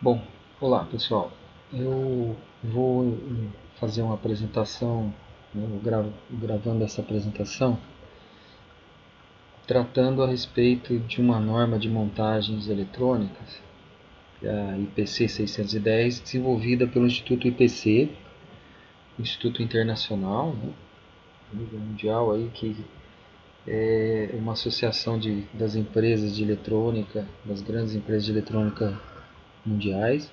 Bom, olá pessoal. Eu vou fazer uma apresentação, eu gravando essa apresentação, tratando a respeito de uma norma de montagens eletrônicas, a IPC 610, desenvolvida pelo Instituto IPC, Instituto Internacional, né, nível mundial, aí, que é uma associação das empresas de eletrônica, das grandes empresas de eletrônica mundiais.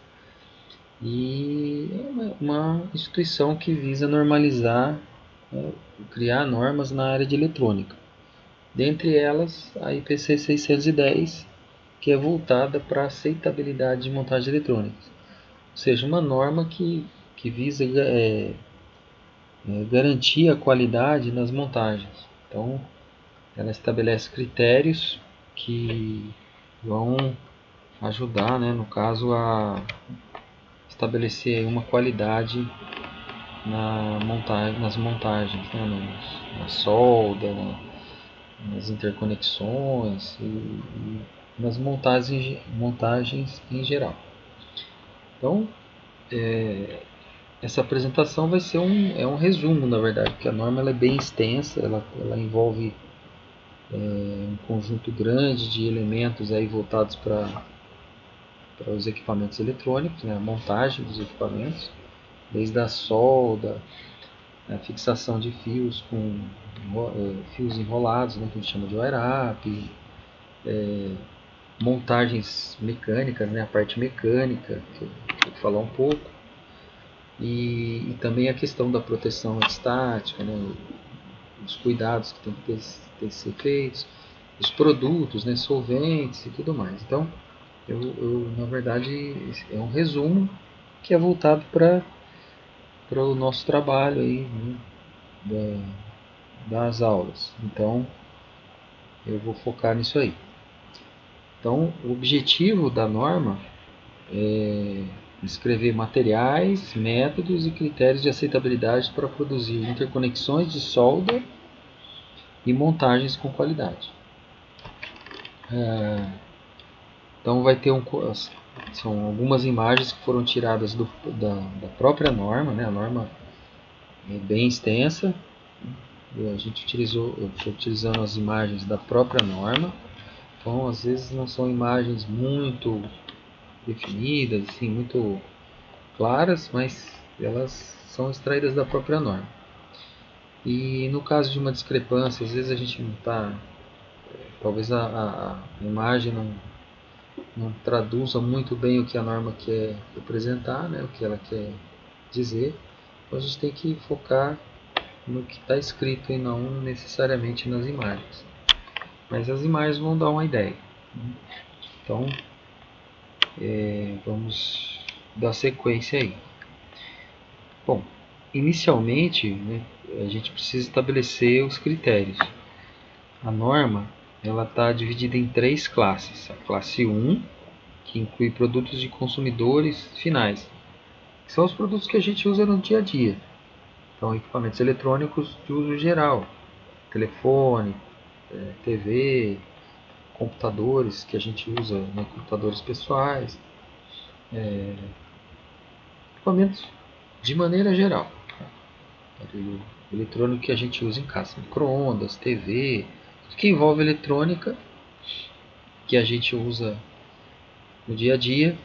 E é uma instituição que visa normalizar, né, criar normas na área de eletrônica. Dentre elas, a IPC 610, que é voltada para a aceitabilidade de montagens eletrônicas. Ou seja, uma norma que visa garantir a qualidade nas montagens. Então, ela estabelece critérios que vão ajudar, né, no caso, a estabelecer uma qualidade nas montagens, né, na solda, nas interconexões e nas montagens em geral. Então, essa apresentação vai ser um resumo, na verdade, porque a norma ela é bem extensa, ela envolve um conjunto grande de elementos aí voltados para os equipamentos eletrônicos, né, a montagem dos equipamentos, desde a solda, a fixação de fios com fios enrolados, né, que a gente chama de wire-up, montagens mecânicas, né, a parte mecânica, que eu vou falar um pouco, e também a questão da proteção estática, né, os cuidados que tem que ser feitos, os produtos, né, solventes e tudo mais. Então, na verdade, é um resumo que é voltado para o nosso trabalho aí, né, das aulas. Então, eu vou focar nisso aí. Então, o objetivo da norma é descrever materiais, métodos e critérios de aceitabilidade para produzir interconexões de solda e montagens com qualidade. Então, vai ter são algumas imagens que foram tiradas da própria norma, né? A norma é bem extensa. Eu estou utilizando as imagens da própria norma. Então, às vezes não são imagens muito definidas, assim, muito claras, mas elas são extraídas da própria norma. E no caso de uma discrepância, às vezes a gente não está, talvez a imagem não traduza muito bem o que a norma quer representar, né, o que ela quer dizer. Então a gente tem que focar no que está escrito e não necessariamente nas imagens. Mas as imagens vão dar uma ideia. Então, vamos dar sequência aí. Bom, inicialmente, né, a gente precisa estabelecer os critérios. A norma ela está dividida em três classes. A classe 1, que inclui produtos de consumidores finais, que são os produtos que a gente usa no dia a dia. Então, equipamentos eletrônicos de uso geral, telefone, TV, computadores que a gente usa, né, computadores pessoais, equipamentos de maneira geral. O eletrônico que a gente usa em casa, micro-ondas, TV, tudo que envolve eletrônica que a gente usa no dia a dia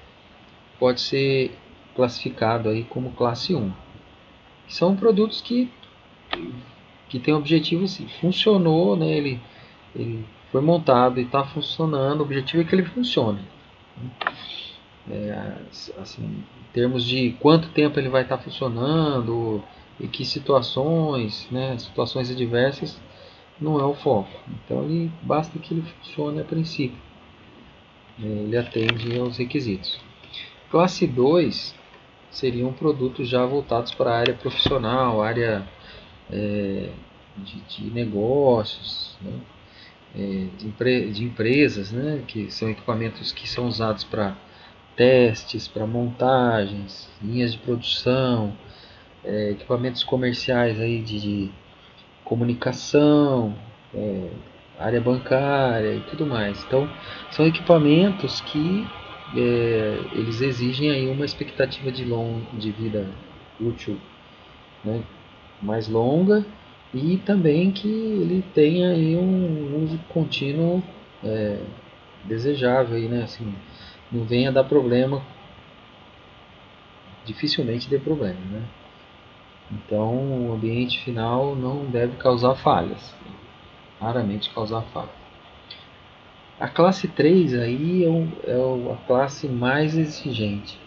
pode ser classificado aí como classe 1. São produtos que têm objetivo assim, funcionou, né, ele foi montado e está funcionando, o objetivo é que ele funcione. Assim, em termos de quanto tempo ele vai estar funcionando e que situações, né, situações adversas, não é o foco. Então basta que ele funcione a princípio. Ele atende aos requisitos. Classe 2 seriam produtos já voltados para a área profissional, área de negócios, né, de empresas, né, que são equipamentos que são usados para testes, para montagens, linhas de produção, equipamentos comerciais aí de comunicação, área bancária e tudo mais. Então, são equipamentos que eles exigem aí uma expectativa de vida útil, né, mais longa, e também que ele tenha aí um uso contínuo desejável, aí, né, assim, não venha dar problema, dificilmente dê problema, né? Então o ambiente final não deve causar falhas, raramente causar falhas. A classe 3 aí a classe mais exigente.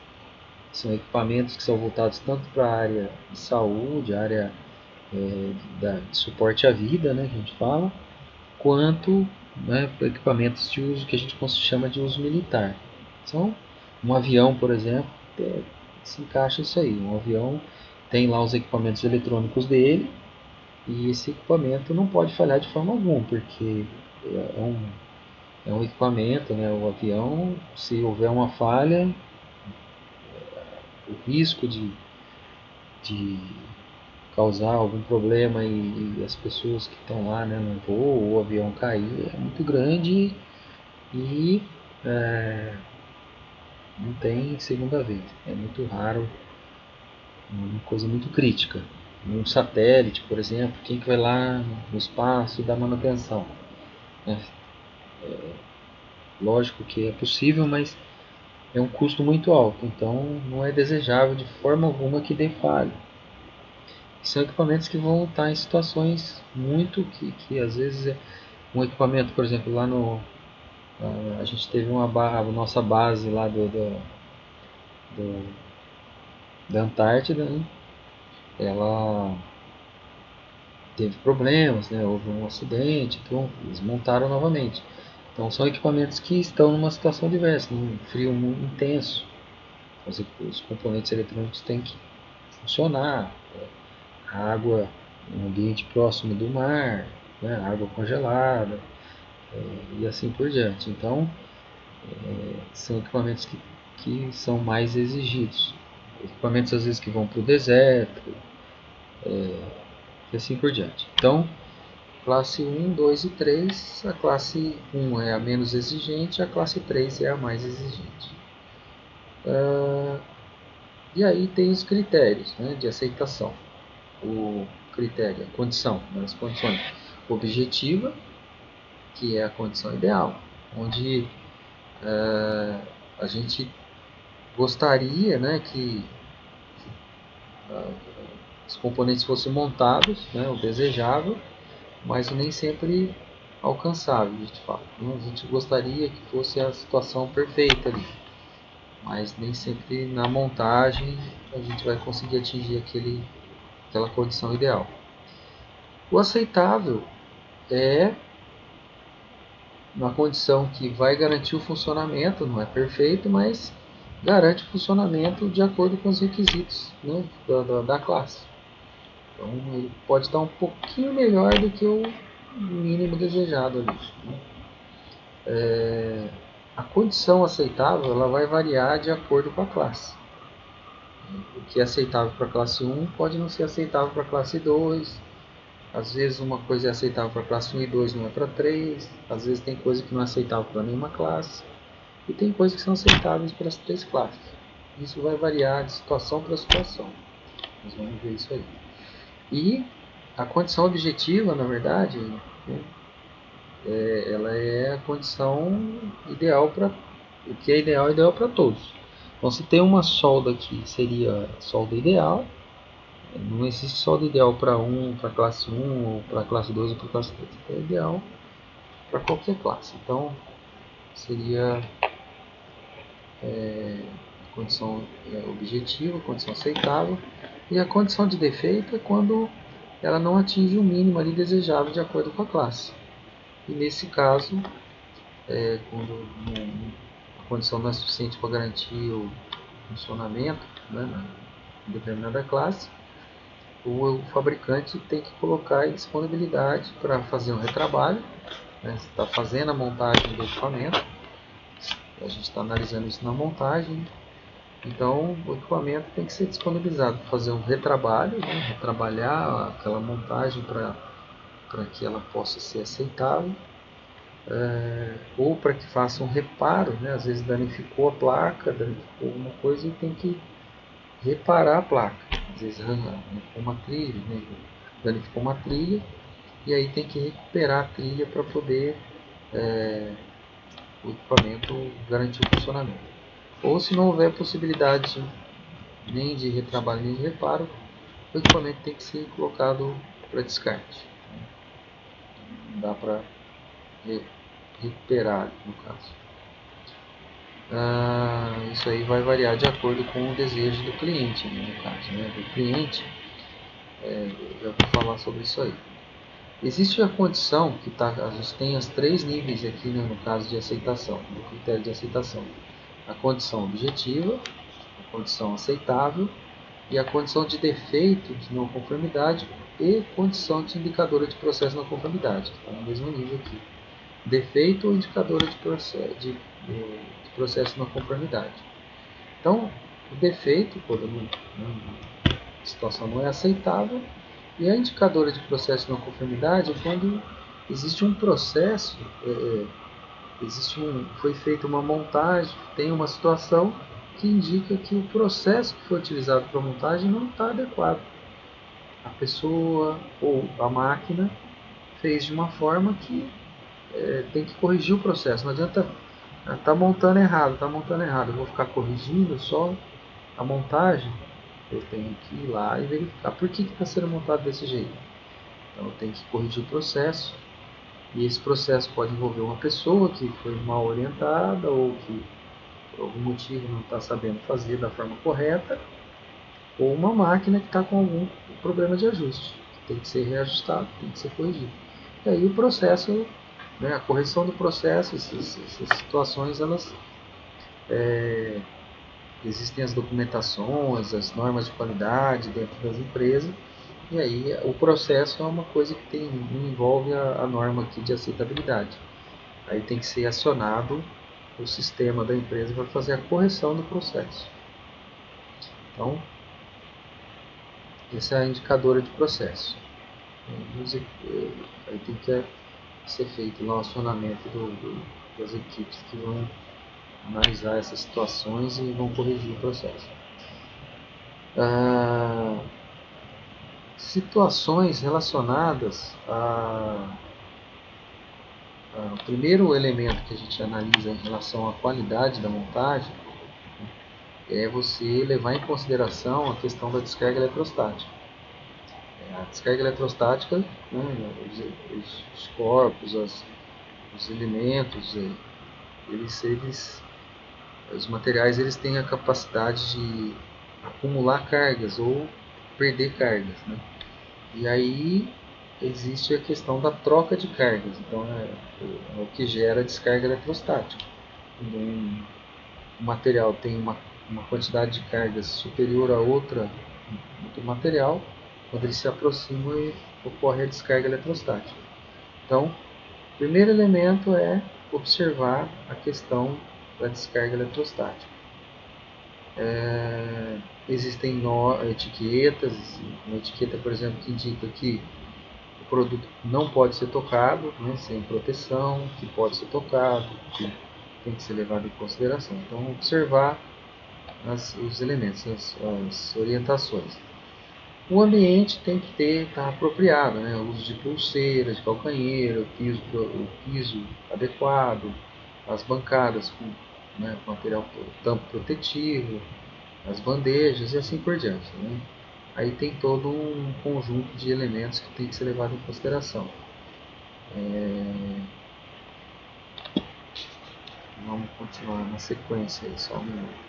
São equipamentos que são voltados tanto para a área de saúde, a área de suporte à vida, né, que a gente fala, quanto, né, equipamentos de uso que a gente chama de uso militar. Então, um avião, por exemplo, se encaixa isso aí. Um avião tem lá os equipamentos eletrônicos dele, e esse equipamento não pode falhar de forma alguma, porque é um equipamento, né, o avião, se houver uma falha, o risco de causar algum problema e as pessoas que estão lá, né, no voo ou o avião cair é muito grande, e não tem segunda vez. É muito raro, uma coisa muito crítica. Um satélite, por exemplo, quem que vai lá no espaço e dar manutenção? Lógico que é possível, mas é um custo muito alto, então não é desejável de forma alguma que dê falha. São equipamentos que vão estar em situações muito que às vezes um equipamento, por exemplo, lá no a gente teve a nossa base lá da Antártida, né? Ela teve problemas, né? Houve um acidente, então eles montaram novamente. Então são equipamentos que estão numa situação diversa, num frio muito intenso. Os componentes eletrônicos têm que funcionar. A água em um ambiente próximo do mar, né? Água congelada, e assim por diante. Então são equipamentos que são mais exigidos. Equipamentos às vezes que vão para o deserto, e assim por diante. Então, classe 1, 2 e 3, a classe 1 é a menos exigente, a classe 3 é a mais exigente. E aí tem os critérios, né, de aceitação. O critério, a condição, as condições objetiva, que é a condição ideal, onde a gente gostaria, né, que os componentes fossem montados, né, o desejável, mas nem sempre alcançável, a gente fala. A gente gostaria que fosse a situação perfeita ali, mas nem sempre na montagem a gente vai conseguir atingir aquela condição ideal. O aceitável é uma condição que vai garantir o funcionamento, não é perfeito, mas garante o funcionamento de acordo com os requisitos, né, da classe. Então ele pode estar um pouquinho melhor do que o mínimo desejado ali, né? A condição aceitável ela vai variar de acordo com a classe. O que é aceitável para a classe 1 pode não ser aceitável para a classe 2. Às vezes uma coisa é aceitável para a classe 1 e 2, não é para 3. Às vezes tem coisa que não é aceitável para nenhuma classe. E tem coisas que são aceitáveis para as 3 classes. Isso vai variar de situação para situação. Nós vamos ver isso aí. E a condição objetiva, na verdade, né, ela é a condição ideal para o que é ideal para todos. Então, se tem uma solda que seria a solda ideal, não existe solda ideal para para classe 1, ou para classe 2 ou para classe 3. É ideal para qualquer classe. Então, seria a condição objetiva, a condição aceitável, e a condição de defeito é quando ela não atinge o mínimo ali desejável de acordo com a classe. E nesse caso, quando a condição não é suficiente para garantir o funcionamento, né, em determinada classe, o fabricante tem que colocar em disponibilidade para fazer um retrabalho, né, você está fazendo a montagem do equipamento, a gente está analisando isso na montagem, então o equipamento tem que ser disponibilizado para fazer um retrabalho, né, retrabalhar aquela montagem para que ela possa ser aceitável. ou para que faça um reparo, né? Às vezes danificou a placa, danificou alguma coisa e tem que reparar a placa. Às vezes danificou uma trilha, né? Danificou uma trilha e aí tem que recuperar a trilha para poder o equipamento garantir o funcionamento. Ou se não houver possibilidade nem de retrabalho nem de reparo, o equipamento tem que ser colocado para descarte. Não dá para recuperar, no caso. Isso aí vai variar de acordo com o desejo do cliente, né, no caso. Né, do cliente, já vou falar sobre isso aí. Existe a condição, que a gente tem os 3 níveis aqui, né, no caso de aceitação, do critério de aceitação. A condição objetiva, a condição aceitável e a condição de defeito de não conformidade e condição de indicadora de processo de não conformidade, que está no mesmo nível aqui. Defeito ou indicadora de processo de não conformidade. Então, o defeito, quando a situação não é aceitável, e a indicadora de processo de não conformidade é quando existe um processo, foi feita uma montagem, tem uma situação que indica que o processo que foi utilizado para a montagem não está adequado. A pessoa ou a máquina fez de uma forma que tem que corrigir o processo. Não adianta tá montando errado, eu vou ficar corrigindo só a montagem. Eu tenho que ir lá e verificar por que está sendo montado desse jeito. Então eu tenho que corrigir o processo. E esse processo pode envolver uma pessoa que foi mal orientada ou que por algum motivo não está sabendo fazer da forma correta, ou uma máquina que está com algum problema de ajuste, que tem que ser reajustado, tem que ser corrigido. E aí o processo, né, a correção do processo, essas situações, elas existem as documentações, as normas de qualidade dentro das empresas, e aí o processo é uma coisa que não envolve a norma aqui de aceitabilidade. Aí tem que ser acionado o sistema da empresa para fazer a correção do processo. Então, essa é a indicadora de processo. Aí tem que ser feito lá o acionamento das equipes que vão analisar essas situações e vão corrigir o processo. Situações relacionadas o primeiro elemento que a gente analisa em relação à qualidade da montagem é você levar em consideração a questão da descarga eletrostática. A descarga eletrostática, né, os corpos, os elementos, os materiais eles têm a capacidade de acumular cargas ou perder cargas, né? E aí existe a questão da troca de cargas, então é o que gera a descarga eletrostática. Quando um material tem uma quantidade de cargas superior a outro material, quando eles se aproximam ocorre a descarga eletrostática. Então, o primeiro elemento é observar a questão da descarga eletrostática. Existem etiquetas, uma etiqueta, por exemplo, que indica que o produto não pode ser tocado, né, sem proteção, que pode ser tocado, que tem que ser levado em consideração. Então, observar os elementos, as orientações. O ambiente tem que estar apropriado, né? O uso de pulseira, de calcanheiro, o piso adequado, as bancadas com, né, material tampo protetivo, as bandejas e assim por diante. Né? Aí tem todo um conjunto de elementos que tem que ser levado em consideração. Vamos continuar na sequência aí, só um minuto.